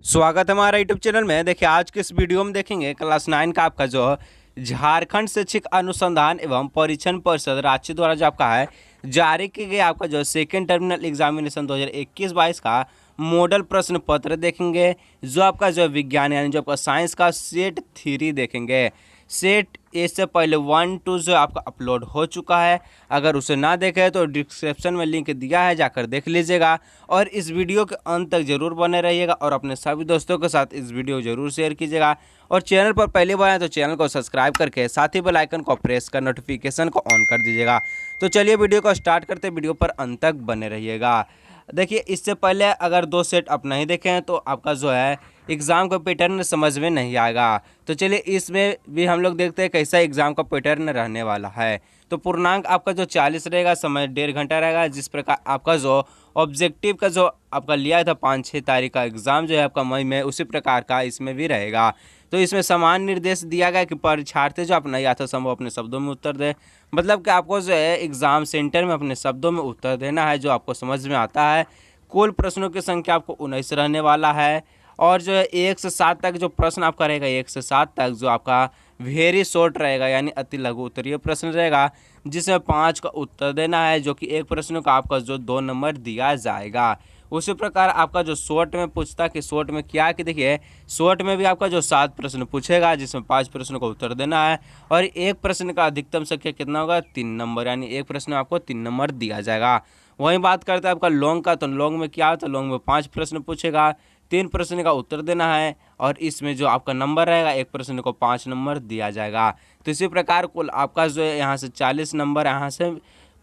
स्वागत है हमारा यूट्यूब चैनल में। देखिए आज के इस वीडियो में देखेंगे क्लास 9 का आपका जो झारखंड शैक्षिक अनुसंधान एवं परीक्षण परिषद रांची द्वारा जो आपका है जारी की गई आपका जो सेकेंड टर्मिनल एग्जामिनेशन 2021-22 का मॉडल प्रश्न पत्र देखेंगे। जो आपका जो विज्ञान यानी जो आपका साइंस का सेट 3 देखेंगे। सेट ए से पहले 1 2 जो आपका अपलोड हो चुका है। अगर उसे ना देखे तो डिस्क्रिप्शन में लिंक दिया है, जाकर देख लीजिएगा। और इस वीडियो के अंत तक जरूर बने रहिएगा और अपने सभी दोस्तों के साथ इस वीडियो जरूर शेयर कीजिएगा। और चैनल पर पहली बार आए तो चैनल को सब्सक्राइब करके साथ ही बेल आइकन को प्रेस कर नोटिफिकेशन को ऑन कर दीजिएगा। तो चलिए वीडियो को स्टार्ट करते, वीडियो पर अंत तक बने रहिएगा। देखिए इससे पहले अगर 2 सेट आप नहीं देखे हैं तो आपका जो है एग्ज़ाम का पैटर्न समझ में नहीं आएगा। तो चलिए इसमें भी हम लोग देखते हैं कैसा एग्ज़ाम का पैटर्न रहने वाला है। तो पूर्णांक आपका जो 40 रहेगा, समय 1.5 घंटा रहेगा। जिस प्रकार आपका जो ऑब्जेक्टिव का जो आपका लिया था 5-6 तारीख का एग्ज़ाम जो है आपका मई में, उसी प्रकार का इसमें भी रहेगा। तो इसमें समान निर्देश दिया गया कि परीक्षार्थी जो अपना यथासंभव अपने शब्दों में उत्तर दे। मतलब कि आपको जो है एग्ज़ाम सेंटर में अपने शब्दों में उत्तर देना है जो आपको समझ में आता है। कुल प्रश्नों की संख्या आपको 19 रहने वाला है। और जो है 1 से 7 तक जो प्रश्न आपका रहेगा, 1 से 7 तक जो आपका वेरी शॉर्ट रहेगा यानी अति लघु उत्तरीय प्रश्न रहेगा, जिसमें 5 का उत्तर देना है, जो कि एक प्रश्न का आपका जो 2 नंबर दिया जाएगा। उसी प्रकार आपका जो शॉर्ट में पूछता कि शॉर्ट में क्या कि देखिए शॉर्ट में भी आपका जो 7 प्रश्न पूछेगा, जिसमें 5 प्रश्नों का उत्तर देना है। और एक प्रश्न का अधिकतम संख्या कितना होगा, 3 नंबर, यानी एक प्रश्न में आपको 3 नंबर दिया जाएगा। वहीं बात करते हैं आपका लॉन्ग का, तो लॉन्ग में क्या होता है, लॉन्ग में 5 प्रश्न पूछेगा, 3 प्रश्न का उत्तर देना है। और इसमें जो आपका नंबर रहेगा, एक प्रश्न को 5 नंबर दिया जाएगा। तो इसी प्रकार कुल आपका जो है यहाँ से 40 नंबर यहाँ से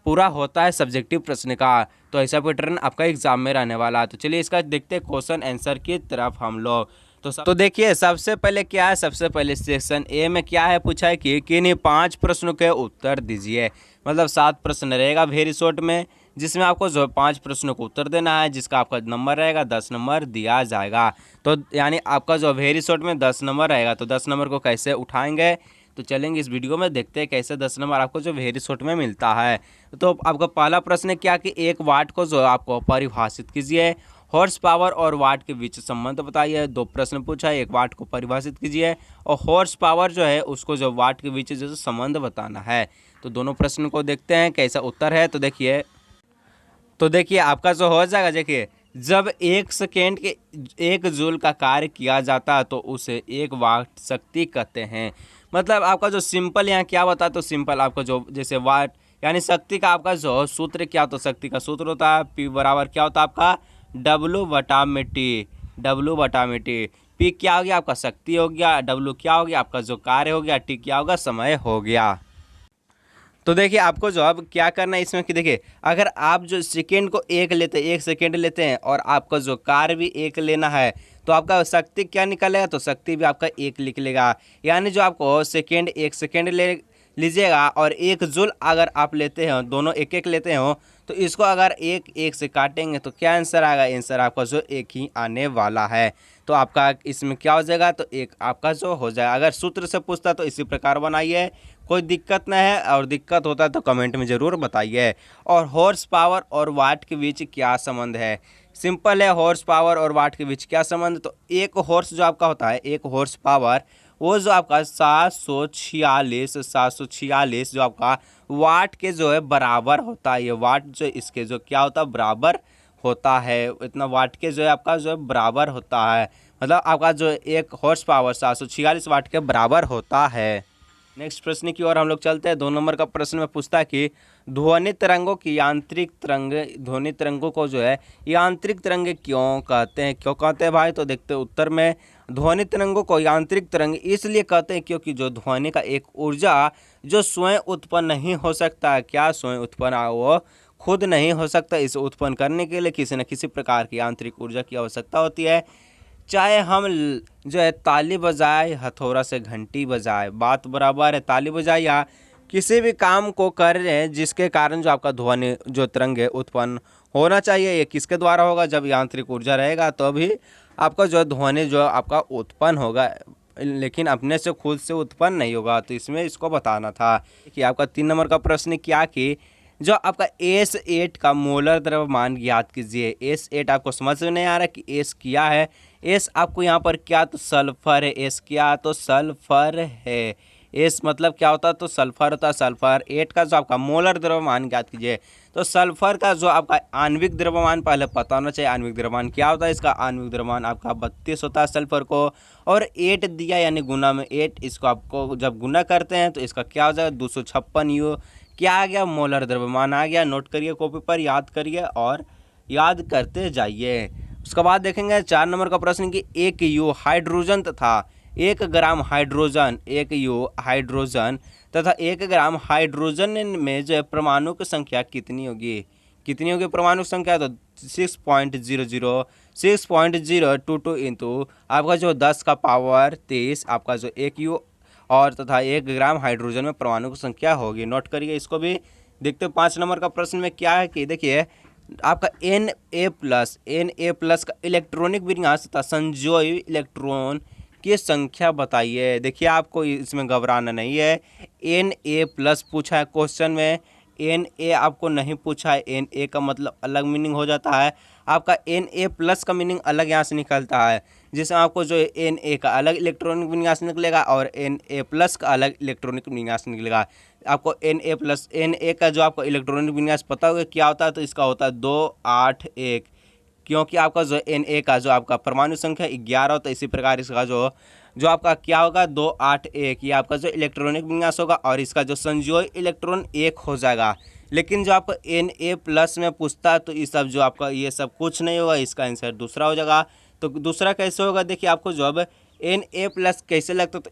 पूरा होता है सब्जेक्टिव प्रश्न का। तो ऐसा पैटर्न आपका एग्जाम में रहने वाला है। तो चलिए इसका देखते हैं क्वेश्चन आंसर की तरफ हम लोग। तो देखिए सबसे पहले क्या है, सबसे पहले सेक्शन ए में क्या है, पूछा है कि किन्हीं 5 प्रश्नों के उत्तर दीजिए। मतलब 7 प्रश्न रहेगा वेरी शॉर्ट में, जिसमें आपको जो 5 प्रश्नों को उत्तर देना है, जिसका आपका नंबर रहेगा 10 नंबर दिया जाएगा। तो यानी आपका जो वेरी शॉर्ट में 10 नंबर रहेगा। तो 10 नंबर को कैसे उठाएंगे तो चलेंगे इस वीडियो में, देखते हैं कैसे 10 नंबर आपको जो वेरी शॉर्ट में मिलता है। तो आपका पहला प्रश्न है क्या कि 1 वाट को जो आपको परिभाषित कीजिए। हॉर्स पावर और वाट के बीच संबंध बताइए। 2 प्रश्न पूछा है, 1 वाट को परिभाषित कीजिए और हॉर्स पावर जो है उसको जो वाट के बीच जो संबंध बताना है। तो दोनों प्रश्न को देखते हैं कैसा उत्तर है। तो देखिए आपका जो हो जाएगा, देखिए जब 1 सेकेंड के 1 जूल का कार्य किया जाता है तो उसे 1 वाट शक्ति कहते हैं। मतलब आपका जो सिंपल यहाँ क्या बता, तो सिंपल आपका जो जैसे वाट यानी शक्ति का आपका जो सूत्र क्या होता है, शक्ति का सूत्र होता है P बराबर क्या होता है आपका W/T। P क्या हो गया आपका शक्ति हो गया, W क्या हो गया आपका जो कार्य हो गया, T क्या होगा समय हो गया। तो देखिए आपको जो अब क्या करना है इसमें कि देखिए अगर आप जो सेकेंड को 1 लेते हैं, 1 सेकेंड लेते हैं और आपका जो कार्य भी 1 लेना है, तो आपका शक्ति क्या निकलेगा, तो शक्ति भी आपका 1 निकलेगा। यानी जो आपको सेकेंड 1 सेकेंड ले लीजिएगा और 1 जूल अगर आप लेते हैं, दोनों 1-1 लेते हो, तो इसको अगर 1-1 से काटेंगे तो क्या आंसर आएगा, आंसर आपका जो 1 ही आने वाला है। तो आपका इसमें क्या हो जाएगा, तो 1 आपका जो हो जाएगा। अगर सूत्र से पूछता तो इसी प्रकार बनाइए, कोई दिक्कत नहीं है। और दिक्कत होता है तो कमेंट में ज़रूर बताइए। और हॉर्स पावर और वाट के बीच क्या संबंध है, सिंपल है। हॉर्स पावर और वाट के बीच क्या संबंध, तो 1 हॉर्स जो आपका होता है, 1 हॉर्स पावर वो जो आपका 746 जो आपका वाट के जो है बराबर होता है। ये वाट जो इसके जो क्या होता है बराबर होता है, इतना वाट के जो है आपका जो है बराबर होता है। मतलब आपका जो 1 हॉर्स पावर 746 वाट के बराबर होता है। नेक्स्ट प्रश्न की ओर हम लोग चलते हैं। 2 नंबर का प्रश्न में पूछता है कि ध्वनि तरंगों की यांत्रिक तरंग, ध्वनि तरंगों को जो है यांत्रिक तरंगे क्यों कहते हैं, क्यों कहते हैं भाई। तो देखते हैं उत्तर में, ध्वनि तरंगों को यांत्रिक तरंग इसलिए कहते हैं क्योंकि जो ध्वनि का एक ऊर्जा जो स्वयं उत्पन्न नहीं हो सकता है, क्या स्वयं उत्पन्न वो खुद नहीं हो सकता, इसे उत्पन्न करने के लिए किसी न किसी प्रकार की यांत्रिक ऊर्जा की आवश्यकता होती है। चाहे हम जो है ताली बजाए, हथौड़ा से घंटी बजाए, बात बराबर है। ताली बजाए या किसी भी काम को कर रहे हैं जिसके कारण जो आपका ध्वनि जो तरंग है उत्पन्न होना चाहिए, ये किसके द्वारा होगा, जब यांत्रिक ऊर्जा रहेगा तो भी आपका जो ध्वनि जो आपका उत्पन्न होगा, लेकिन अपने से खुद से उत्पन्न नहीं होगा। तो इसमें इसको बताना था कि आपका 3 नंबर का प्रश्न क्या कि जो आपका S8 का मोलर द्रव्यमान ज्ञात कीजिए। S8 आपको समझ में नहीं आ रहा कि S क्या है। S आपको यहाँ पर क्या, तो सल्फर है। S क्या, तो सल्फर है। S मतलब क्या होता है, तो सल्फर होता है। सल्फर 8 का जो आपका मोलर द्रव्यमान ज्ञात कीजिए। तो सल्फर का जो आपका आणविक द्रव्यमान पहले पता होना चाहिए। आणविक द्रव्यमान क्या होता है, इसका आणविक द्रव्यमान आपका 32 होता है सल्फर को, और 8 दिया यानी गुना में 8, इसको आपको जब गुना करते हैं तो इसका क्या हो जाएगा, 256 यू क्या आ गया, मोलर द्रव्यमान आ गया। नोट करिए कॉपी पर, याद करिए और याद करते जाइए। उसके बाद देखेंगे 4 नंबर का प्रश्न कि 1 यू हाइड्रोजन तथा 1 ग्राम हाइड्रोजन, 1 यू हाइड्रोजन तथा 1 ग्राम हाइड्रोजन में जो है परमाणु की संख्या कितनी होगी, कितनी होगी परमाणु संख्या, तो 6.022 इंटू आपका जो 10 का पावर 23 आपका जो 1 यू और तथा 1 ग्राम हाइड्रोजन में परमाणु की संख्या होगी। नोट करिए इसको भी। देखते हैं 5 नंबर का प्रश्न में क्या है कि देखिए आपका Na+ का इलेक्ट्रॉनिक विन्यास तथा संयोजी इलेक्ट्रॉन की संख्या बताइए। देखिए आपको इसमें घबराना नहीं है। Na+ पूछा है क्वेश्चन में, Na आपको नहीं पूछा है। Na का मतलब अलग मीनिंग हो जाता है, आपका Na+ का मीनिंग अलग यहाँ से निकलता है, जिसमें आपको जो Na का अलग इलेक्ट्रॉनिक विन्यास निकलेगा और Na+ का अलग इलेक्ट्रॉनिक विन्यास निकलेगा। आपको Na का जो आपको इलेक्ट्रॉनिक विन्यास पता होगा क्या होता है, तो इसका होता है 281, क्योंकि आपका जो Na का जो आपका परमाणु संख्या 11 होता है। इसी प्रकार इसका जो आपका क्या होगा 281, ये आपका जो इलेक्ट्रॉनिक विन्यास होगा और इसका जो संयोजी इलेक्ट्रॉन 1 हो जाएगा। लेकिन जो आपका Na+ में पूछता है तो ये सब जो आपका ये सब कुछ नहीं होगा, इसका आंसर दूसरा हो जाएगा। तो दूसरा कैसे होगा, देखिए आपको जो अब Na+ कैसे लगता है, तो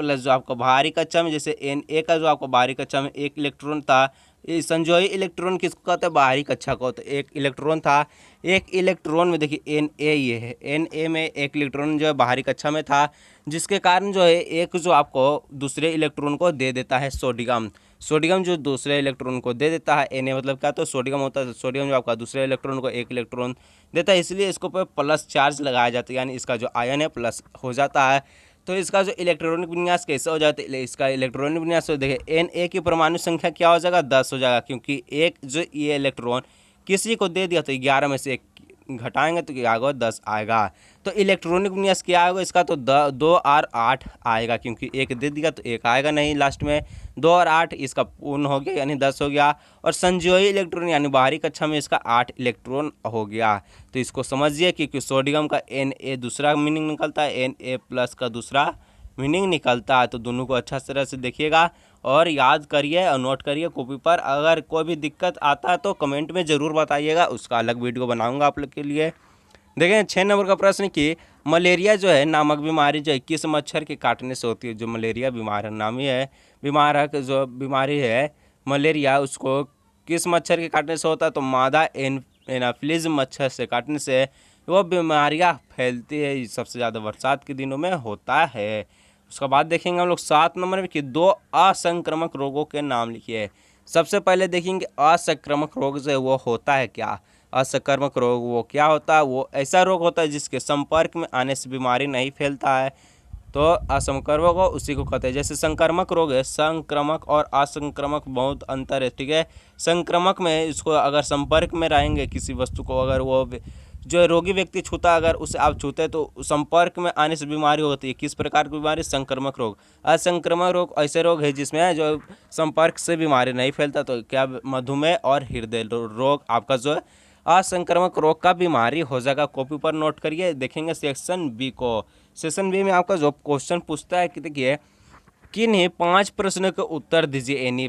Na+ जो आपका बाहरी कक्षा में, जैसे Na का जो आपका बाहरी कक्षा में 1 इलेक्ट्रॉन था, ये संयोजी इलेक्ट्रॉन किसको कहते हैं, बाहरी कक्षा को, तो 1 इलेक्ट्रॉन था। 1 इलेक्ट्रॉन में देखिए Na ये है, Na में 1 इलेक्ट्रॉन जो है बाहरी कक्षा में था, जिसके कारण जो है एक जो आपको दूसरे इलेक्ट्रॉन को दे देता है सोडियम। सोडियम जो दूसरे इलेक्ट्रॉन को दे देता है, Na मतलब क्या, तो सोडियम होता है। सोडियम जो आपका दूसरे इलेक्ट्रॉन को 1 इलेक्ट्रॉन देता है, इसलिए इसको पर प्लस चार्ज लगाया जाता है, यानी इसका जो आयन है प्लस हो जाता है। तो इसका जो इलेक्ट्रॉनिक विन्यास कैसे हो जाता है, इसका इलेक्ट्रॉनिक विन्यास देखिए Na की परमाणु संख्या क्या हो जाएगा, 10 हो जाएगा, क्योंकि एक जो ये इलेक्ट्रॉन किसी को दे दिया तो 11 में से 1 घटाएंगे तो क्या आएगा, 10 आएगा। तो इलेक्ट्रॉनिक विन्यास क्या आएगा इसका, तो 2 और 8 आएगा, क्योंकि 1 दे दिया तो 1 आएगा नहीं लास्ट में। 2 और 8 इसका पूर्ण हो गया, यानी 10 हो गया। और संयोजी इलेक्ट्रॉन यानी बाहरी कक्षा में इसका 8 इलेक्ट्रॉन हो गया। तो इसको समझिए, क्योंकि सोडियम का Na दूसरा मीनिंग निकलता है, Na+ का दूसरा मीनिंग निकलता है। तो दोनों को अच्छा तरह से देखिएगा और याद करिए और नोट करिए कॉपी पर। अगर कोई भी दिक्कत आता है तो कमेंट में ज़रूर बताइएगा, उसका अलग वीडियो बनाऊंगा आप लोग के लिए। देखें 6 नंबर का प्रश्न कि मलेरिया जो है नामक बीमारी जो है किस मच्छर के काटने से होती है। जो मलेरिया बीमार नामी है, बीमार जो बीमारी है मलेरिया, उसको किस मच्छर के काटने से होता है, तो मादा एनाफिलीज मच्छर से काटने से वो बीमारियाँ फैलती है। सबसे ज़्यादा बरसात के दिनों में होता है। उसके बाद देखेंगे हम लोग 7 नंबर में कि 2 असंक्रामक रोगों के नाम लिखिए। सबसे पहले देखेंगे असंक्रामक रोग जो है वो होता है क्या। असंक्रामक रोग वो क्या होता है, वो ऐसा रोग होता है जिसके संपर्क में आने से बीमारी नहीं फैलता है। तो असंक्रामक रोग उसी को कहते हैं। जैसे संक्रामक रोग है, संक्रामक और असंक्रामक बहुत अंतर है, ठीक है। संक्रामक में इसको अगर संपर्क में रहेंगे किसी वस्तु को, अगर वो जो रोगी व्यक्ति छूता, अगर उसे आप छूते तो संपर्क में आने से बीमारी होती है। किस प्रकार की बीमारी, संक्रामक रोग। असंक्रामक रोग ऐसे रोग है जिसमें जो संपर्क से बीमारी नहीं फैलता, तो क्या मधुमेह और हृदय रोग आपका जो है असंक्रामक रोग का बीमारी हो जाएगा। कॉपी पर नोट करिए। देखेंगे सेक्शन बी को। सेक्शन बी में आपका जो क्वेश्चन पूछता है कि देखिए किन्हीं 5 प्रश्नों के उत्तर दीजिए,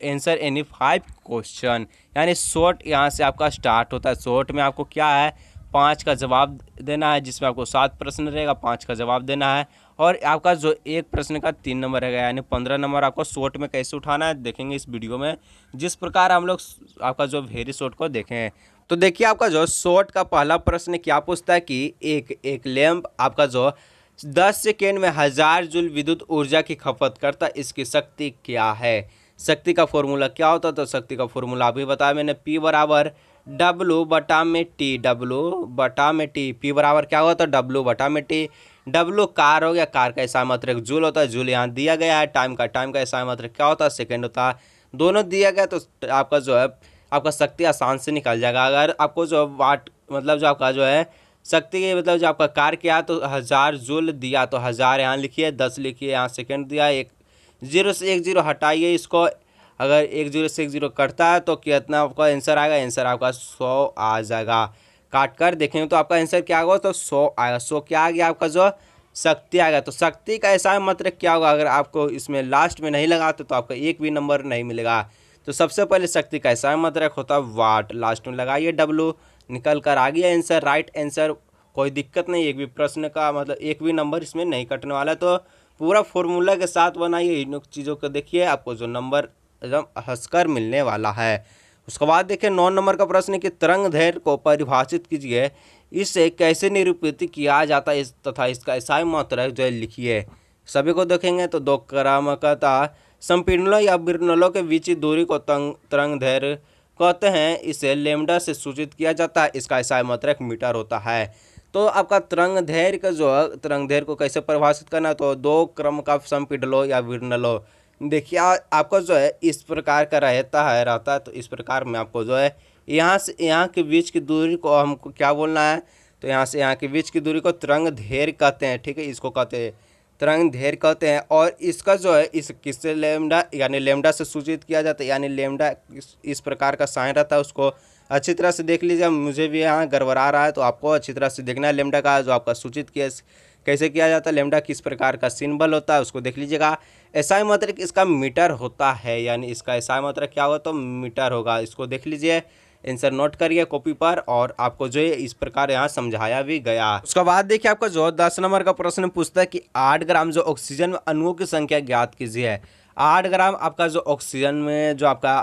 आंसर एनी 5 क्वेश्चन, यानी शॉर्ट यहाँ से आपका स्टार्ट होता है। शॉर्ट में आपको क्या है 5 का जवाब देना है, जिसमें आपको 7 प्रश्न रहेगा, 5 का जवाब देना है। और आपका जो एक प्रश्न का 3 नंबर रहेगा, यानी 15 नंबर आपको शॉर्ट में कैसे उठाना है देखेंगे इस वीडियो में, जिस प्रकार हम लोग आपका जो वेरी शॉर्ट को देखें। तो देखिए आपका जो शॉर्ट का पहला प्रश्न क्या पूछता है कि एक लैंप आपका जो 10 सेकेंड में 1000 जूल विद्युत ऊर्जा की खपत करता है, इसकी शक्ति क्या है। शक्ति का फॉर्मूला क्या होता है, तो शक्ति का फॉर्मूला अभी बताया मैंने, P बराबर W बटा में T, W बटा में T। P बराबर क्या होता है, W बटा में T। W कार हो गया, कार का एसआई मात्रक जूल होता है, जूल यहाँ दिया गया है। टाइम का एसआई मात्रक क्या होता है, सेकेंड होता है। दोनों दिया गया तो आपका जो है आपका शक्ति आसान से निकल जाएगा। अगर आपको जो वाट मतलब जो आपका जो है शक्ति के मतलब जो आपका कार किया तो 1000 जूल दिया तो 1000 यहाँ लिखिए, 10 लिखिए, यहाँ सेकंड दिया, एक जीरो से एक जीरो हटाइए इसको। अगर एक जीरो से एक जीरो कटता है तो कितना आपका आंसर आएगा, आंसर आपका 100 आ जाएगा। काट कर देखेंगे तो आपका आंसर क्या होगा, तो 100 आएगा। 100 क्या आ गया आपका जो शक्ति आ गया। तो शक्ति का ऐसा मतलब क्या होगा, अगर आपको इसमें लास्ट में नहीं लगाते तो आपका एक भी नंबर नहीं मिलेगा। तो सबसे पहले शक्ति का ऐसा मतलब होता है वाट, लास्ट में लगाइए W, निकल कर आ गया आंसर, राइट आंसर। कोई दिक्कत नहीं, एक भी प्रश्न का मतलब एक भी नंबर इसमें नहीं कटने वाला। तो पूरा फॉर्मूला के साथ बनाइए इन चीज़ों को, देखिए आपको जो नंबर एकदम हंसकर मिलने वाला है। उसके बाद देखिए 9 नंबर का प्रश्न है कि तरंग दैर्घ्य को परिभाषित कीजिए, इसे कैसे निरूपित किया जाता है तथा इसका एसआई मात्रक जो है लिखिए। सभी को देखेंगे तो दो क्रमागतता संपीड़नों या विर्नलों के बीच की दूरी को तरंग दैर्घ्य कहते हैं। इसे लेमडा से सूचित किया जाता है, इसका एसआई मात्रक मीटर होता है। तो आपका तरंग दैर्घ्य का जो है तरंग दैर्घ्य को कैसे परिभाषित करना, तो दो क्रम का संपीड़नों या विर्नलों, देखिए आपको जो है इस प्रकार का रहता है तो इस प्रकार में आपको जो है यहाँ से यहाँ के बीच की दूरी को हमको क्या बोलना है, तो यहाँ से यहाँ के बीच की दूरी को तरंग दैर्घ्य कहते हैं, ठीक है, इसको कहते हैं तरंग दैर्घ्य कहते हैं। और इसका जो है इस किससे लेमडा यानी लेमडा से सूचित किया जाता है, यानी लेमडा इस प्रकार का साइन रहता है, उसको अच्छी तरह से देख लीजिए। मुझे भी यहाँ गड़बड़ा रहा है तो आपको अच्छी तरह से देखना है। लेमडा का जो आपका सूचित किया कैसे किया जाता है, लेमडा किस प्रकार का सिंबल होता है उसको देख लीजिएगा। एसआई मात्रक इसका मीटर होता है, यानी इसका एसआई मात्रक क्या होगा, तो मीटर होगा, इसको देख लीजिए। आंसर नोट करिए कॉपी पर, और आपको जो है इस प्रकार यहाँ समझाया भी गया। उसके बाद देखिए आपका जो 10 नंबर का प्रश्न पूछता है कि 8 ग्राम जो ऑक्सीजन में अणुओं की संख्या ज्ञात कीजिए। 8 ग्राम आपका जो ऑक्सीजन में जो आपका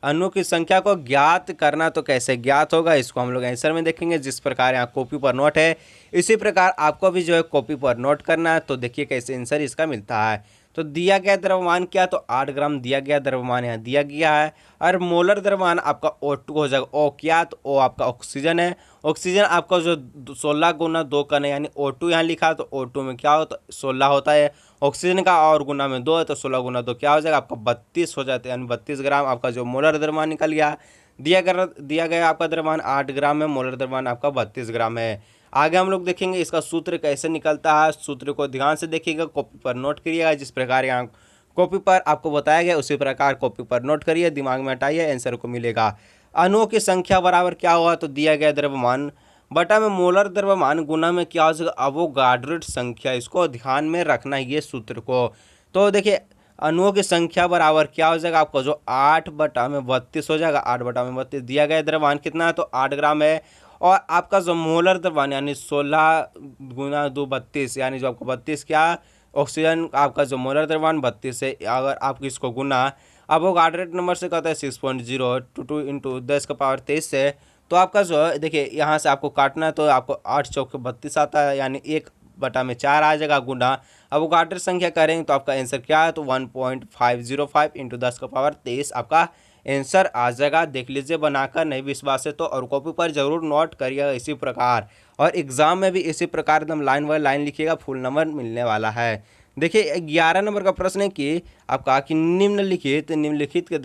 अणुओं की संख्या को ज्ञात करना, तो कैसे ज्ञात होगा इसको हम लोग आंसर में देखेंगे। जिस प्रकार यहाँ कॉपी पर नोट है इसी प्रकार आपको भी जो है कॉपी पर नोट करना है। तो देखिए कैसे आंसर इसका मिलता है। तो दिया गया द्रव्यमान क्या, तो 8 ग्राम दिया गया द्रव्यमान यहाँ दिया गया है। और मोलर द्रव्यमान आपका O2 हो जाएगा। O क्या, तो O आपका ऑक्सीजन है। ऑक्सीजन आपका जो 16 गुना 2 का नहीं, यानी O2 यहाँ लिखा है तो O2 में क्या होता है 16 होता है। ऑक्सीजन का और गुना में 2 है तो 16 गुना 2 क्या हो जाएगा आपका 32 हो जाता है, यानी 32 ग्राम आपका जो मोलर द्रव्यमान निकल गया। दिया गया आपका द्रव्यमान 8 ग्राम है, मोलर द्रव्यमान आपका 32 ग्राम है। आगे हम लोग देखेंगे इसका सूत्र कैसे निकलता है। सूत्र को ध्यान से देखिएगा, कॉपी पर नोट करिएगा। जिस प्रकार यहाँ कॉपी पर आपको बताया गया उसी प्रकार कॉपी पर नोट करिए, दिमाग में हटाइए, आंसर को मिलेगा। अणुओं की संख्या बराबर क्या होगा, तो दिया गया द्रव्यमान बटा में मोलर द्रव्यमान गुना में क्या हो जाएगा अवोगाड्रो संख्या। इसको ध्यान में रखना है ये सूत्र को। तो देखिए अणुओं की संख्या बराबर क्या हो जाएगा आपको जो 8 बटा में 32 हो जाएगा। 8 बटा में 32 दिया गया द्रव्यमान कितना है, तो 8 ग्राम है। और आपका जो मोलर द्रव्यमान यानी 16 गुना 2 32, यानी जो आपको 32 क्या ऑक्सीजन आपका जो मोलर द्रव्यमान 32 है। अगर आप इसको गुना अवोगाड्रो नंबर से कहता है 6.022 इंटू 10 का पावर 23 से, तो आपका जो है देखिए यहाँ से आपको काटना है तो आपको 8 चौक 32 आता है, यानी 1 बटा में 4 आ जाएगा गुना। अवोगाड्रो संख्या करेंगे तो आपका आंसर क्या है, तो 1.505 इंटू 10 का पावर 23 आपका आंसर आ जाएगा। देख लीजिए बनाकर, नहीं विश्वास है तो और कॉपी पर जरूर नोट करिएगा इसी प्रकार। और एग्जाम में भी इसी प्रकार एकदम लाइन बाय लाइन लिखिएगा, फुल नंबर मिलने वाला है। देखिए 11 नंबर का प्रश्न है कि आपका कि निम्नलिखित के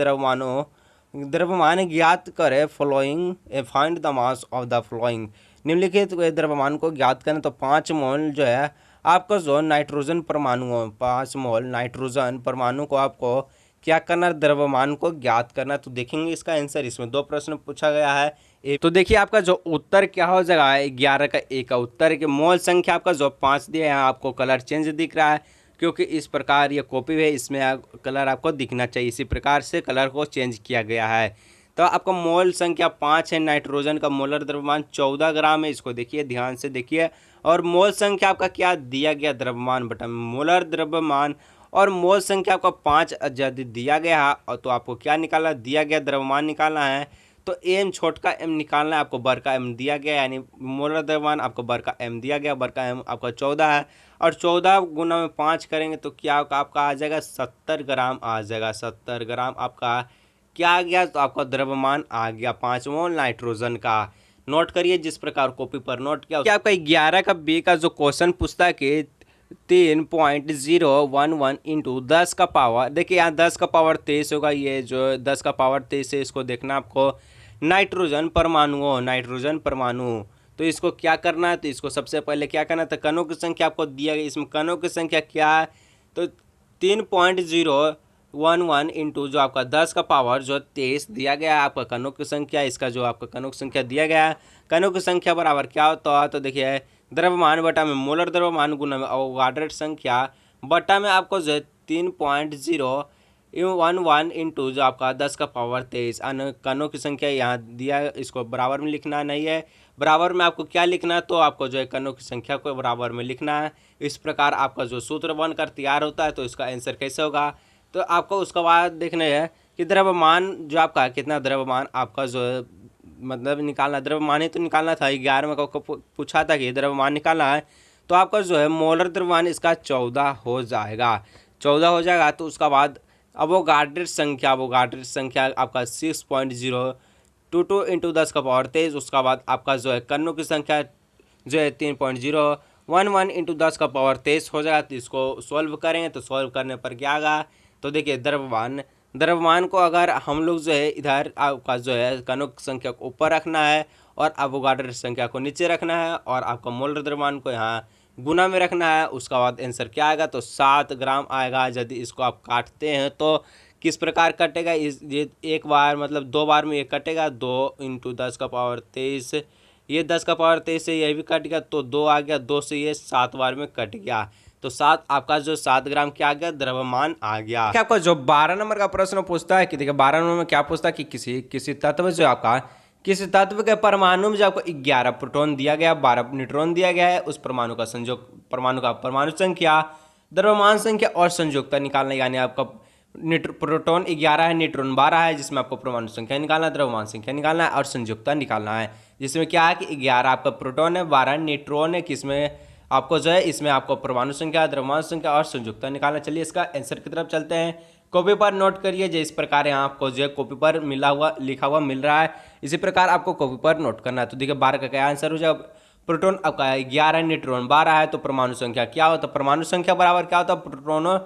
द्रव्यमान ज्ञात करे following find the mass of the flowing. निम्नलिखित द्रव्यमान को ज्ञात करें तो 5 मोल जो है आपका जो नाइट्रोजन परमाणु 5 मोल नाइट्रोजन परमाणु को आपको क्या करना, द्रव्यमान को ज्ञात करना। तो देखेंगे इसका आंसर, इसमें 2 प्रश्न पूछा गया है। तो देखिए आपका जो उत्तर क्या हो जाएगा 11 का ए का उत्तर के मोल संख्या आपका जो 5 दिया है। यहाँ आपको कलर चेंज दिख रहा है क्योंकि इस प्रकार ये कॉपी है, इसमें कलर आपको दिखना चाहिए, इसी प्रकार से कलर को चेंज किया गया है। तो आपका मोल संख्या 5 है। नाइट्रोजन का मोलर द्रव्यमान 14 ग्राम है, इसको देखिए ध्यान से देखिए। और मोल संख्या आपका क्या दिया गया द्रव्यमान बटा मोलर द्रव्यमान, और मोल संख्या आपका 5 यदि दिया गया है और तो आपको क्या निकालना, दिया गया द्रव्यमान निकालना है। तो एम छोटका एम निकालना है, आपको बड़का एम दिया गया, यानी मोलर द्रव्यमान आपको बड़का एम दिया गया, बड़का एम आपका 14 है। और 14 गुना में 5 करेंगे तो क्या आपका आ जाएगा 70 ग्राम आ जाएगा। 70 ग्राम आपका क्या आ गया, तो आपका द्रव्यमान आ गया 5 मोल नाइट्रोजन का। नोट करिए जिस प्रकार कॉपी पर नोट किया। क्या आपका 11 का बी का जो क्वेश्चन पूछता है कि 3.011 इंटू 10 का पावर, देखिए यहाँ 10 का पावर 23 होगा, ये जो 10 का पावर 23 है इसको देखना आपको नाइट्रोजन परमाणु हो, नाइट्रोजन परमाणु। तो इसको क्या करना है, तो इसको सबसे पहले क्या करना है, तो कणों की संख्या आपको दिया गया, इसमें कणों की संख्या क्या है, तो 3.011 इंटू जो आपका 10 का पावर जो 23 दिया गया है आपका कणों की संख्या, इसका जो आपका कणों की संख्या दिया गया है, कणों की संख्या बराबर क्या होता है, तो देखिए द्रव्यमान बटा में मोलर द्रव्यमान गुना में अवोगाड्रो संख्या बटा में आपको जो 3.011 इंटू जो आपका 10 का पावर 23 अन्य कणों की संख्या यहाँ दिया है, इसको बराबर में लिखना नहीं है, बराबर में आपको क्या लिखना है, तो आपको जो है कणों की संख्या को बराबर में लिखना है। इस प्रकार आपका जो सूत्र बनकर तैयार होता है, तो इसका आंसर कैसे होगा, तो आपको उसके बाद देखना है कि द्रव्यमान जो आपका कितना द्रव्यमान आपका जो है मतलब निकालना, द्रव्यमान ही तो निकालना था, 11 में को पूछा था कि द्रव्यमान निकालना है, तो आपका जो है मोलर द्रव्यमान इसका 14 हो जाएगा, 14 हो जाएगा। तो उसका बाद अवोगाड्रो संख्या, अवोगाड्रो संख्या आपका 6.022 इंटू 10 का पावर 23, उसका बाद आपका जो है कणों की संख्या जो है 3.011 इंटू 10 का पावर 23 हो जाएगा। तो इसको सॉल्व करेंगे, तो सॉल्व करने पर क्या आएगा, तो देखिए द्रव्यमान को अगर हम लोग जो है इधर आपका जो है कणों की संख्या को ऊपर रखना है और अवोगाड्रो संख्या को नीचे रखना है और आपका मोलर द्रव्यमान को यहाँ गुना में रखना है, उसका बाद आंसर क्या आएगा, तो 7 ग्राम आएगा। यदि इसको आप काटते हैं तो किस प्रकार कटेगा, ये एक बार मतलब 2 बार में ये कटेगा, 2 इंटू 10 का पावर 23, ये 10 का पावर 23 से ये भी कट गया, तो 2 आ गया, 2 से ये 7 बार में कट गया, तो 7 आपका जो 7 ग्राम क्या आ गया, द्रव्यमान आ गया। आपका जो 12 नंबर का प्रश्न पूछता है कि देखिए 12 नंबर में क्या पूछता है कि किसी तत्व जो आपका किसी तत्व के परमाणु में जो आपको 11 प्रोटॉन दिया गया, 12 न्यूट्रॉन दिया गया है, उस परमाणु का परमाणु संख्या, द्रव्यमान संख्या और संयुक्ता निकालना, यानी आपका प्रोटॉन 11 है, न्यूट्रॉन 12 है, जिसमें आपको परमाणु संख्या निकालना है, द्रव्यमान संख्या निकालना है और संयुक्ता निकालना है, जिसमें क्या है कि 11 आपका प्रोटॉन है, 12 न्यूट्रॉन है, किसमें आपको जो है इसमें आपको परमाणु संख्या, द्रव्यमान संख्या और संयुक्ता निकालना। चलिए इसका आंसर की तरफ चलते हैं। कॉपी पर नोट करिए, जो इस प्रकार यहाँ आपको जो है कॉपी पर लिखा हुआ मिल रहा है, इसी प्रकार आपको कॉपी पर नोट करना है। तो देखिए 12 का क्या आंसर हो जाएगा, प्रोटॉन आपका 11 न्यूट्रॉन 12 है, तो परमाणु संख्या क्या होता है, परमाणु संख्या बराबर क्या होता है, प्रोटोनों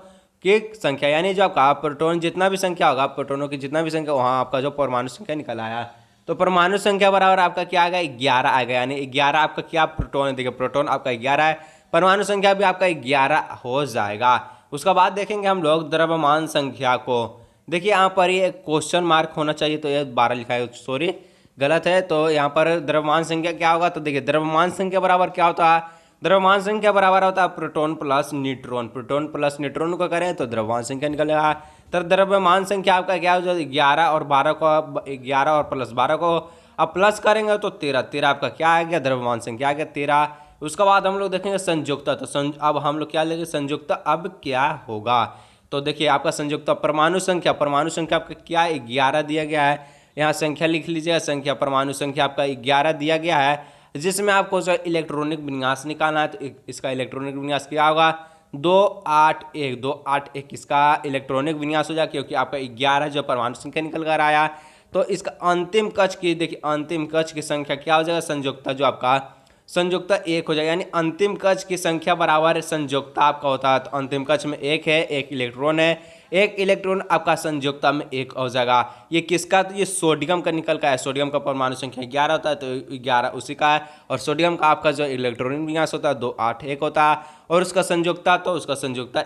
की संख्या, यानी जो आपका प्रोटॉन जितना भी संख्या होगा, प्रोटोनों की जितना भी संख्या, वहाँ आपका जो परमाणु संख्या निकल आया, तो परमाणु संख्या बराबर आपका क्या आ गया, 11 आ गया, यानी 11 आपका क्या प्रोटॉन है, देखिए प्रोटॉन आपका 11 है, परमाणु संख्या भी आपका 11 हो जाएगा। उसका बाद देखेंगे हम लोग द्रव्यमान संख्या को, देखिए यहाँ पर ये क्वेश्चन मार्क होना चाहिए, तो ये 12 लिखा है, सॉरी गलत है, तो यहाँ पर द्रव्यमान संख्या क्या होगा, तो देखिए द्रव्यमान संख्या बराबर क्या होता है, द्रव्यमान संख्या बराबर होता है proton plus neutron, proton plus neutron को करें तो द्रव्यमान संख्या निकलेगा। तो द्रव्यमान संख्या आपका क्या हो जाएगा, 11 और 12 को 11 और प्लस 12 को अब प्लस करेंगे तो 13 आपका क्या आ गया, द्रव्यमान संख्या आ गया 13। उसके बाद हम लोग देखेंगे संयुक्ता, तो अब हम लोग क्या लेंगे, संयुक्ता अब क्या होगा, तो देखिए आपका संयुक्ता परमाणु संख्या आपका क्या 11 दिया गया है, यहाँ संख्या लिख लीजिएगा, संख्या परमाणु संख्या आपका 11 दिया गया है, जिसमें आपको जो इलेक्ट्रॉनिक विन्यास निकालना है, तो इसका इलेक्ट्रॉनिक विन्यास क्या होगा, 281 इसका इलेक्ट्रॉनिक विन्यास हो जाएगा, क्योंकि आपका 11 जो परमाणु संख्या निकल कर आया, तो इसका अंतिम कक्ष की देखिए अंतिम कक्ष की संख्या क्या हो जाएगा, संयुक्ता जो आपका संयुक्ता 1 हो जाएगा, यानी अंतिम कक्ष की संख्या बराबर संयुक्ता आपका होता है, तो अंतिम कक्ष में 1 है, 1 इलेक्ट्रॉन है, 1 इलेक्ट्रॉन आपका संयुक्ता में 1 हो जाएगा। ये किसका, तो ये सोडियम का निकल का है, सोडियम का परमाणु संख्या 11 होता है, तो 11 उसी का है, और सोडियम का आपका जो इलेक्ट्रॉनिक विन्यास होता है 281 होता है, और उसका संयुक्ता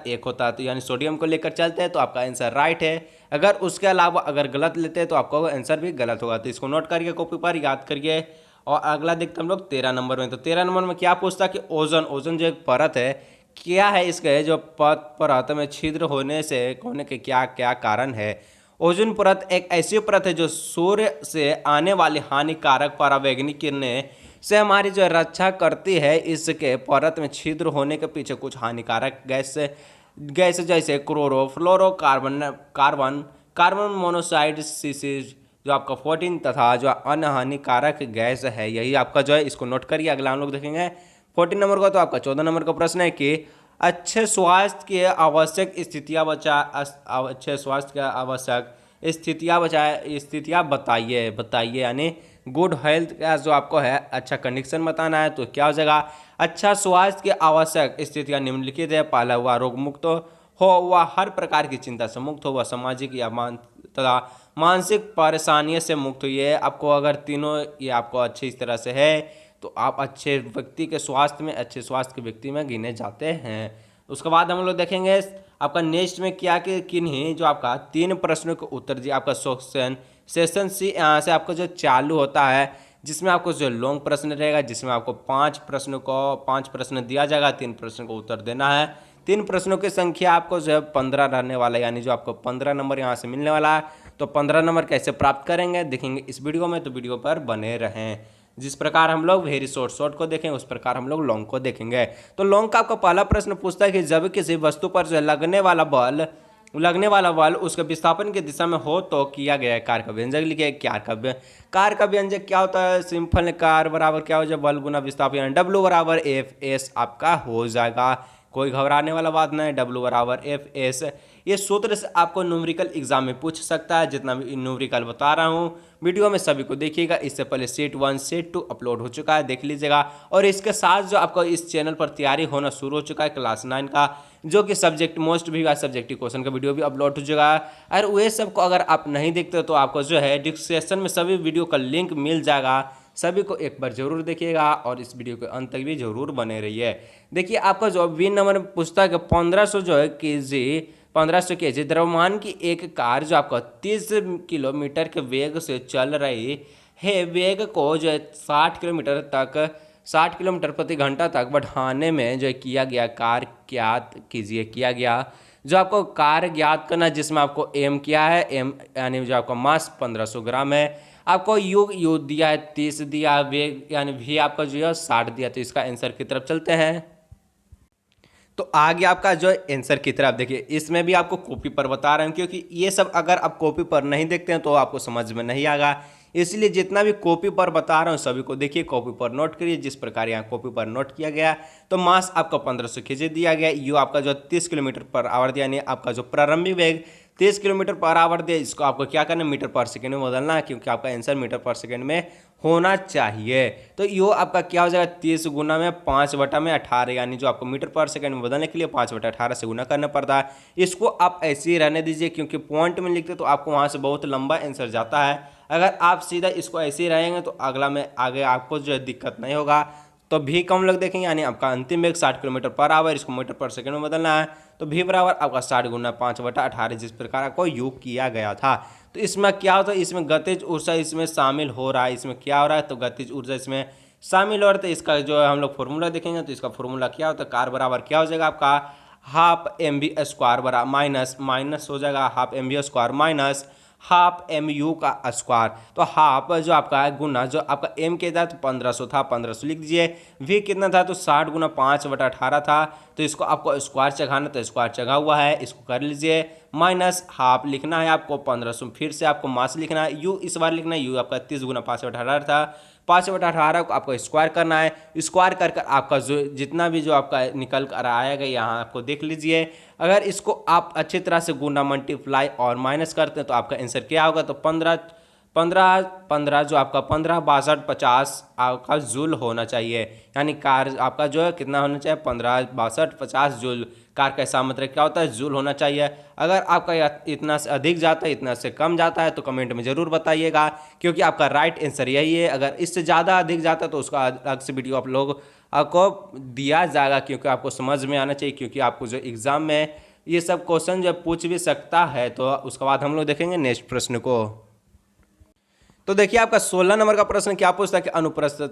1 होता है, तो यानी सोडियम को लेकर चलते हैं तो आपका आंसर राइट है। अगर उसके अलावा अगर गलत लेते हैं तो आपका आंसर भी गलत होगा, तो इसको नोट करिए, कॉपी पर याद करिए। और अगला देखते हम लोग 13 नंबर में, तो 13 नंबर में क्या पूछता है कि ओजोन जो एक परत है, क्या है इसके जो परत में छिद्र होने के क्या क्या कारण है। ओजोन परत एक ऐसी परत है जो सूर्य से आने वाली हानिकारक परावैंगनिक किरणें से हमारी जो रक्षा करती है। इसके परत में छिद्र होने के पीछे कुछ हानिकारक गैस जैसे कार्बन मोनोक्साइड सीसीज जो आपका 14 तथा जो अन्य हानिकारक गैस है, यही आपका जो है, इसको नोट करिए। अगला हम लोग देखेंगे 14 नंबर का, तो आपका 14 नंबर का प्रश्न है कि अच्छे स्वास्थ्य की आवश्यक स्थितियाँ बताइए, यानी गुड हेल्थ का जो आपको है अच्छा कंडीशन बताना है, तो क्या हो जाएगा, अच्छा स्वास्थ्य की आवश्यक स्थितियां निम्नलिखित है। पहला हुआ रोग मुक्त हो, वह हर प्रकार की चिंता से मुक्त हो, वह सामाजिक या तथा मानसिक परेशानियों से मुक्त हो। ये आपको अगर तीनों ये आपको अच्छी तरह से है तो आप अच्छे व्यक्ति के स्वास्थ्य में, अच्छे स्वास्थ्य के व्यक्ति में गिने जाते हैं। उसके बाद हम लोग देखेंगे आपका नेक्स्ट में क्या कि किन्हीं जो आपका 3 प्रश्नों के उत्तर दिए। आपका सेशन सी यहाँ से आपको जो चालू होता है, जिसमें आपको जो लॉन्ग प्रश्न रहेगा, जिसमें आपको 5 प्रश्न दिया जाएगा, 3 प्रश्न को उत्तर देना है। 3 प्रश्नों की संख्या आपको जो है 15 रहने वाला है, यानी जो आपको 15 नंबर यहाँ से मिलने वाला है। तो 15 नंबर कैसे प्राप्त करेंगे देखेंगे इस वीडियो में, तो वीडियो पर बने रहें। जिस प्रकार हम लोग वेरी शॉर्ट को देखेंगे उस प्रकार हम लोग लॉन्ग को देखेंगे। तो लॉन्ग का आपका पहला प्रश्न पूछता है कि जब किसी वस्तु पर जो है लगने वाला बल उसके विस्थापन की दिशा में हो तो किया गया कार्य का व्यंजक लिखिए। कार का व्यंजक क्या होता है? सिंपल, कार बराबर क्या हो जाए बल गुना विस्थापन, W बराबर F S आपका हो जाएगा। कोई घबराने वाला बात नहीं, W बराबर F S। ये सूत्र से आपको न्यूमेरिकल एग्जाम में पूछ सकता है। जितना भी न्यूमेरिकल बता रहा हूँ वीडियो में सभी को देखिएगा। इससे पहले सेट 1 सेट 2 अपलोड हो चुका है, देख लीजिएगा। और इसके साथ जो आपको इस चैनल पर तैयारी होना शुरू हो चुका है क्लास 9 का, जो कि सब्जेक्ट मोस्ट भी सब्जेक्टिव क्वेश्चन का वीडियो भी अपलोड हो चुका है। और वे सब को अगर आप नहीं देखते तो आपको जो है डिस्क्रिप्शन में सभी वीडियो का लिंक मिल जाएगा। सभी को एक बार जरूर देखिएगा और इस वीडियो के अंत तक भी जरूर बने रहिए। देखिए आपका जो 20 नंबर में पूछता है कि 1500 जो है केजी द्रव्यमान की एक कार जो आपका 30 किलोमीटर के वेग से चल रही है, वेग को जो है 60 किलोमीटर प्रति घंटा तक बढ़ाने में जो किया गया कार्य ज्ञात कीजिए। किया गया जो आपको कार्य ज्ञात करना, जिसमें आपको एम किया है, एम यानी जो आपका मास 1500 ग्राम है। आपको यू दिया है 30 दिया, वेग यानी भी आपका जो है 60 दिया। तो इसका आंसर की तरफ चलते हैं। तो आगे आपका जो आंसर की तरफ देखिए, इसमें भी आपको कॉपी पर बता रहे हैं, क्योंकि ये सब अगर आप कॉपी पर नहीं देखते हैं तो आपको समझ में नहीं आएगा। इसलिए जितना भी कॉपी पर बता रहा हूँ सभी को देखिए, कॉपी पर नोट करिए। जिस प्रकार यहाँ कॉपी पर नोट किया गया, तो मास आपका 1500 केजी दिया गया, यू आपका जो 30 किलोमीटर पर आवर दिया, यानी आपका जो प्रारंभिक वेग 30 किलोमीटर पर आवर दिया। इसको आपको क्या करना है, मीटर पर सेकेंड में बदलना है, क्योंकि आपका आंसर मीटर पर सेकेंड में होना चाहिए। तो यो आपका क्या हो जाएगा, 30 गुना में 5/18, यानी जो आपको मीटर पर सेकंड में बदलने के लिए 5/18 से गुना करना पड़ता है। इसको आप ऐसे ही रहने दीजिए, क्योंकि पॉइंट में लिखते तो आपको वहाँ से बहुत लंबा आंसर जाता है। अगर आप सीधा इसको ऐसे ही रहेंगे तो अगला में आगे आपको जो है दिक्कत नहीं होगा। तो भी कम लोग देखेंगे, यानी आपका अंतिम वेग 60 किलोमीटर पर आवर, इसको मीटर पर सेकंड में बदलना है। तो भी बराबर आपका 60 गुना 5/18, जिस प्रकार आपको योग किया गया था। तो इसमें क्या होता है, इसमें गतिज ऊर्जा इसमें शामिल हो रहा है। इसमें क्या हो रहा है, तो गतिज ऊर्जा इसमें शामिल हो रहा है। तो इसका जो है हम लोग फॉर्मूला देखेंगे, तो इसका फॉर्मूला क्या होता है, कार बराबर क्या हो जाएगा आपका ½ mv² बराबर माइनस हो जाएगा ½ माइनस ½ mu का स्क्वायर। तो हाफ जो आपका है गुना जो आपका m के था तो 1500 था, 1500 लिख दीजिए। v कितना था, तो 60 गुना 5/18 था। तो इसको आपको स्क्वायर चढ़ाना, तो स्क्वायर चढ़ा हुआ है, इसको कर लीजिए। माइनस हाफ लिखना है आपको 1500, फिर से आपको मास लिखना है, u इस बार लिखना है, u आपका 30 गुना 5/18 था, 5/18 को आपको स्क्वायर करना है। स्क्वायर कर आपका जो जितना भी जो आपका निकल कर आएगा यहाँ आपको देख लीजिए। अगर इसको आप अच्छी तरह से गुना मल्टीप्लाई और माइनस करते हैं तो आपका आंसर क्या होगा, तो 15 जो आपका 15 62 50 आपका जूल होना चाहिए। यानी कार आपका जो है कितना होना चाहिए, 15 62 50 जूल। कार का ऐसा मतलब क्या होता है, जूल होना चाहिए। अगर आपका इतना से अधिक जाता है, इतना से कम जाता है तो कमेंट में ज़रूर बताइएगा, क्योंकि आपका राइट आंसर यही है। अगर इससे ज़्यादा अधिक जाता है तो उसका अलग से वीडियो आप लोग आपको दिया जाएगा, क्योंकि आपको समझ में आना चाहिए, क्योंकि आपको जो एग्ज़ाम में ये सब क्वेश्चन जो पूछ भी सकता है। तो उसके बाद हम लोग देखेंगे नेक्स्ट प्रश्न को। तो देखिए आपका 16 नंबर का प्रश्न क्या पूछता है कि अनुप्रस्थ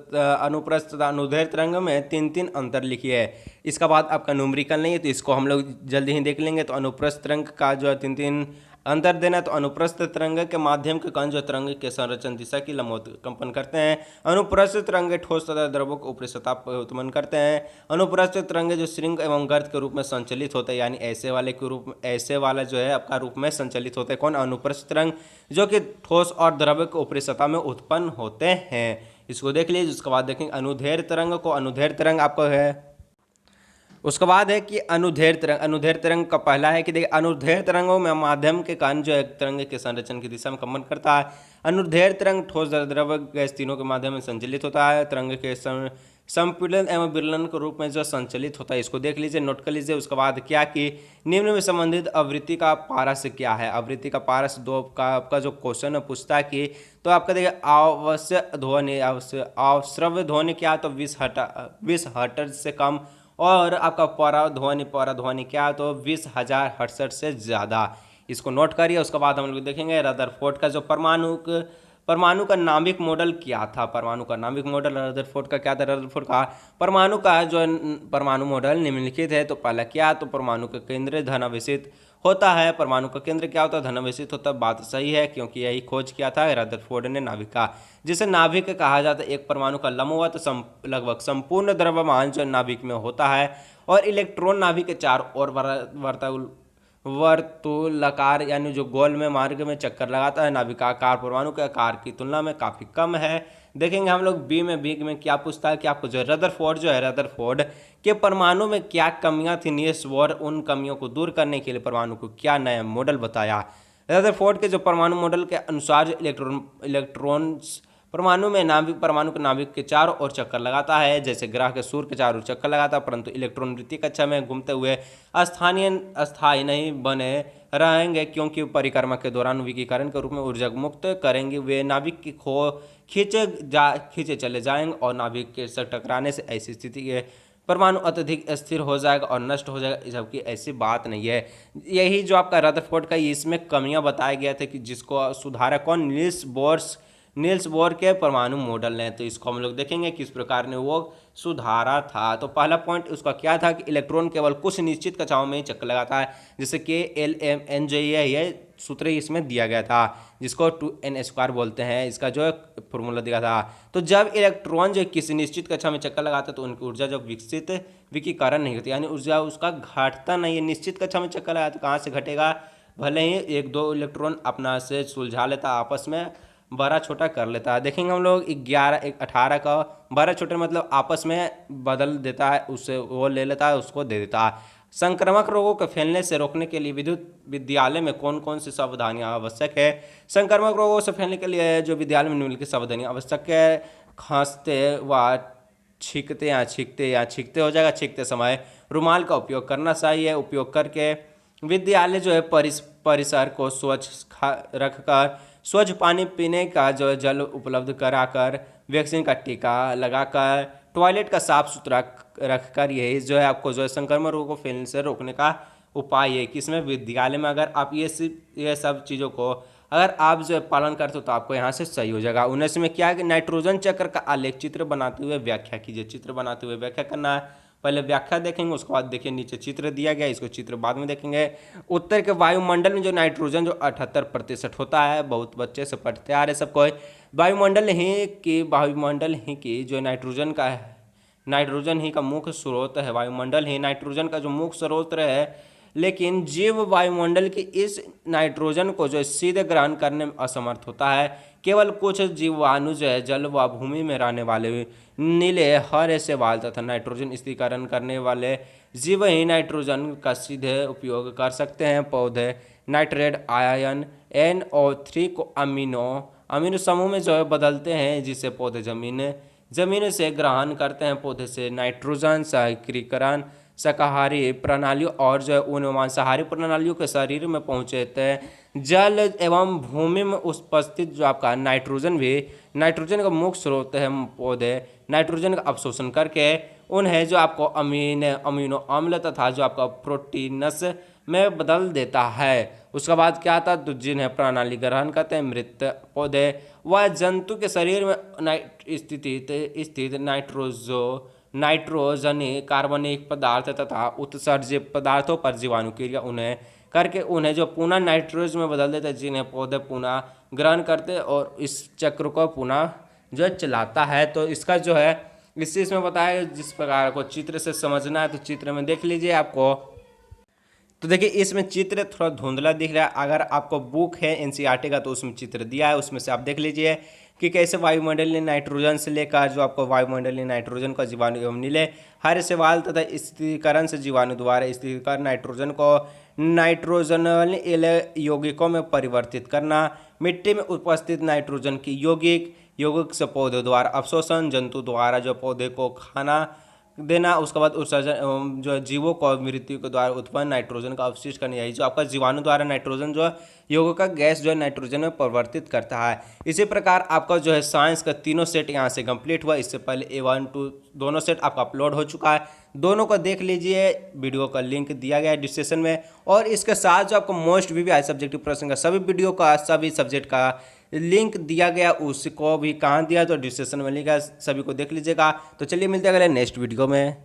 तथा अनुदैर्ध्य तरंग में 3 अंतर लिखिए। इसका बाद आपका न्यूमेरिकल नहीं है, तो इसको हम लोग जल्दी ही देख लेंगे। तो अनुप्रस्थ तरंग का जो है 3 अंतर देना। तो अनुप्रस्थ तरंग के माध्यम के कण जो तरंग के संरचन दिशा की लंबवत कंपन करते हैं। अनुप्रस्थ तरंग ठोस तथा द्रवों को ऊपरी सतह पर उत्पन्न करते हैं। अनुप्रस्थ तरंग जो श्रृंग एवं गर्त के रूप में संचलित होता है, यानी ऐसे वाला जो है आपका रूप में संचलित होता है। कौन, अनुप्रस्थ तरंग, जो कि ठोस और द्रव के ऊपरी सतह में उत्पन्न होते हैं। इसको देख लीजिए। उसके बाद देखेंगे अनुदैर्ध्य तरंग को। अनुदैर्ध्य तरंग आपको है, उसके बाद है कि अनुदैर्ध्य तरंग का पहला है कि देखिए अनुदैर्ध्य तरंगों में माध्यम के कण जो है तरंग के संरचन की दिशा में कंपन करता है। अनुदैर्ध्य तरंग ठोस द्रव गैस तीनों के माध्यम में संचालित होता है। तरंग के संपीड़न एवं विलयन के रूप में जो संचालित होता है, इसको देख लीजिए, नोट कर लीजिए। उसके बाद क्या कि निम्न में संबंधित आवृत्ति का पारस क्या है। आवृत्ति का पारस दो का आपका जो क्वेश्चन है पूछता है कि, तो आपका देखिए आवश्यक ध्वनि अवश्रव्य ध्वनि क्या है, तो 20 हर्ट्ज से कम, और आपका पराध्वनि क्या है, तो 20,000 हर्ट्ज से ज़्यादा। इसको नोट करिए। उसके बाद हम लोग देखेंगे रदरफोर्ड का जो परमाणु का नाभिक मॉडल क्या था। परमाणु का नाभिक मॉडल रदरफोर्ड का क्या था। रदरफोर्ड का परमाणु का जो परमाणु मॉडल निम्नलिखित है। तो पहला क्या, तो परमाणु का केंद्र धनावेशित होता है। परमाणु का केंद्र क्या होता है, धनावेशित होता है। बात सही है, क्योंकि यही खोज किया था रदरफोर्ड ने नाभिक का, जिसे नाभिक कहा जाता है। एक परमाणु का लंबवत लगभग संपूर्ण द्रव्यमान जो नाभिक में होता है, और इलेक्ट्रॉन नाभिक के चार और वर्तुलाकार यानी जो गोल में मार्ग में चक्कर लगाता है। नाभिकाकार परमाणु के आकार की तुलना में काफ़ी कम है। देखेंगे हम लोग बी में क्या पूछता है कि आपको जो रदरफोर्ड के परमाणु में क्या कमियां थी, निल्स बोर उन कमियों को दूर करने के लिए परमाणु को क्या नया मॉडल बताया। रदरफोर्ड के जो परमाणु मॉडल के अनुसार इलेक्ट्रॉन्स परमाणु के नाभिक के चारों ओर चक्कर लगाता है, जैसे ग्रह के सूर्य के चारों ओर चक्कर लगाता है, परंतु इलेक्ट्रॉन वृत्तीय कक्षा में घूमते हुए अस्थायी नहीं बने रहेंगे, क्योंकि परिक्रमा के दौरान विकिरण के रूप में ऊर्जा मुक्त करेंगे। वे नाभिक की खींचे चले जाएंगे, और नाभिक के साथ टकराने से ऐसी स्थिति के परमाणु अत्यधिक स्थिर हो जाएगा और नष्ट हो जाएगा, जबकि ऐसी बात नहीं है। यही जो आपका रदरफोर्ड का इसमें कमियां बताया गया था कि जिसको सुधारा कौन, नील्स बोर के परमाणु मॉडल ने। तो इसको हम लोग देखेंगे किस प्रकार ने वो सुधारा था। तो पहला पॉइंट उसका क्या था कि इलेक्ट्रॉन केवल कुछ निश्चित कक्षाओं में ही चक्कर लगाता है, जैसे कि LMNJ ये सूत्र इसमें दिया गया था, जिसको 2n² बोलते हैं। इसका जो फॉर्मूला दिया था। तो जब इलेक्ट्रॉन जो किसी निश्चित कक्षा में चक्कर लगाता है, तो उनकी ऊर्जा जब विकिरण नहीं होती, यानी ऊर्जा उसका घटता नहीं है। निश्चित कक्षा में चक्कर लगाता तो कहाँ से घटेगा, भले ही 1-2 इलेक्ट्रॉन अपना से सुलझा लेता, आपस में बड़ा छोटा कर लेता है। देखेंगे हम लोग 18 का बड़ा छोटा मतलब आपस में बदल देता है, उससे वो ले लेता है, उसको दे देता है। संक्रामक रोगों के फैलने से रोकने के लिए विद्यालय में कौन कौन सी सावधानियां आवश्यक है। संक्रामक रोगों से फैलने के लिए जो विद्यालय में निम्नलिखित सावधानियां आवश्यक है। खांसते व छींकते हो जाएगा, छींकते समय रुमाल का उपयोग करना चाहिए। उपयोग करके विद्यालय जो है परिसर को स्वच्छ रखकर, स्वच्छ पानी पीने का जो जल उपलब्ध कराकर, वैक्सीन का टीका लगाकर, टॉयलेट का साफ सुथरा रखकर, यही जो है आपको जो है संक्रमण रोगों को फैलने से रोकने का उपाय है। कि इसमें विद्यालय में अगर आप ये सब चीज़ों को अगर आप जो है पालन करते हो, तो आपको यहाँ से सही हो जाएगा। 19 में क्या है कि नाइट्रोजन चक्र का आलेख चित्र बनाते हुए व्याख्या कीजिए। चित्र बनाते हुए व्याख्या करना है। पहले व्याख्या देखेंगे, उसके बाद देखिए नीचे चित्र दिया गया, इसको चित्र बाद में देखेंगे। उत्तर के वायुमंडल में जो नाइट्रोजन जो 78% होता है, बहुत बच्चे से पढ़ते आ रहे सबको, वायुमंडल ही की जो नाइट्रोजन ही का मुख्य स्रोत है। वायुमंडल ही नाइट्रोजन का जो मुख्य स्रोत है, लेकिन जीव वायुमंडल की इस नाइट्रोजन को जो सीधे ग्रहण करने में असमर्थ होता है। केवल कुछ जीवाणु जो है जल व भूमि में रहने वाले नीले, हरे शैवाल तथा नाइट्रोजन स्थिरीकरण करने वाले जीव ही नाइट्रोजन का सीधे उपयोग कर सकते हैं। पौधे नाइट्रेट आयन NO3 को अमीनो समूह में जो है बदलते हैं, जिससे पौधे जमीन से ग्रहण करते हैं। पौधे से नाइट्रोजन सहक्रियकरण शाकाहारी प्रणालियों और जो है उन मांसाहारी प्रणालियों के शरीर में पहुँचते हैं। जल एवं भूमि में उपस्थित जो आपका नाइट्रोजन का मुख्य स्रोत है। पौधे नाइट्रोजन का अवशोषण करके उन्हें जो आपको अमीनो अम्ल तथा जो आपका प्रोटीनस में बदल देता है। उसके बाद क्या आता, तो जिन्हें प्रणाली ग्रहण करते हैं। मृत पौधे व जंतु के शरीर में स्थित नाइट्रोजनी कार्बनिक पदार्थ तथा उत्सर्जित पदार्थों पर जीवाणु क्रिया उन्हें जो पुनः नाइट्रोजन में बदल देते हैं, जिन्हें पौधे पुनः ग्रहण करते और इस चक्र को पुनः जो चलाता है। तो इसका जो है इसमें बताया जिस प्रकार को चित्र से समझना है, तो चित्र में देख लीजिए आपको। तो देखिए इसमें चित्र थोड़ा धुंधला दिख रहा है। अगर आपको बुक है NCERT का, तो उसमें चित्र दिया है, उसमें से आप देख लीजिए कि कैसे वायुमंडलीय नाइट्रोजन से लेकर जो आपको वायुमंडलीय नाइट्रोजन का जीवाणु एवं नीले, हरे शैवाल तथा स्थिरीकरण से जीवाणु द्वारा स्थिरीकरण नाइट्रोजन को नाइट्रोजनल यौगिकों में परिवर्तित करना, मिट्टी में उपस्थित नाइट्रोजन की यौगिक यौगिक से पौधे द्वारा अवशोषण, जंतु द्वारा जो पौधे को खाना देना, उसके बाद उत्सर्जन जो है जीवों को मृत्यु के द्वारा उत्पन्न नाइट्रोजन का अवशिष्ट करना, यही जो आपका जीवाणु द्वारा नाइट्रोजन जो है यौगिक का गैस जो है नाइट्रोजन में परिवर्तित करता है। इसी प्रकार आपका जो है साइंस का तीनों सेट यहाँ से कंप्लीट हुआ। इससे पहले A1 2 दोनों सेट आपका अपलोड हो चुका है, दोनों को देख लीजिए, वीडियो का लिंक दिया गया है डिस्क्रिप्शन में। और इसके साथ जो आपको मोस्ट VVI सब्जेक्टिव प्रश्न का सभी वीडियो का सभी सब्जेक्ट का लिंक दिया गया, उसको भी कहाँ दिया तो डिस्क्रिप्शन में लिखा है, सभी को देख लीजिएगा। तो चलिए मिलते हैं अगले नेक्स्ट वीडियो में।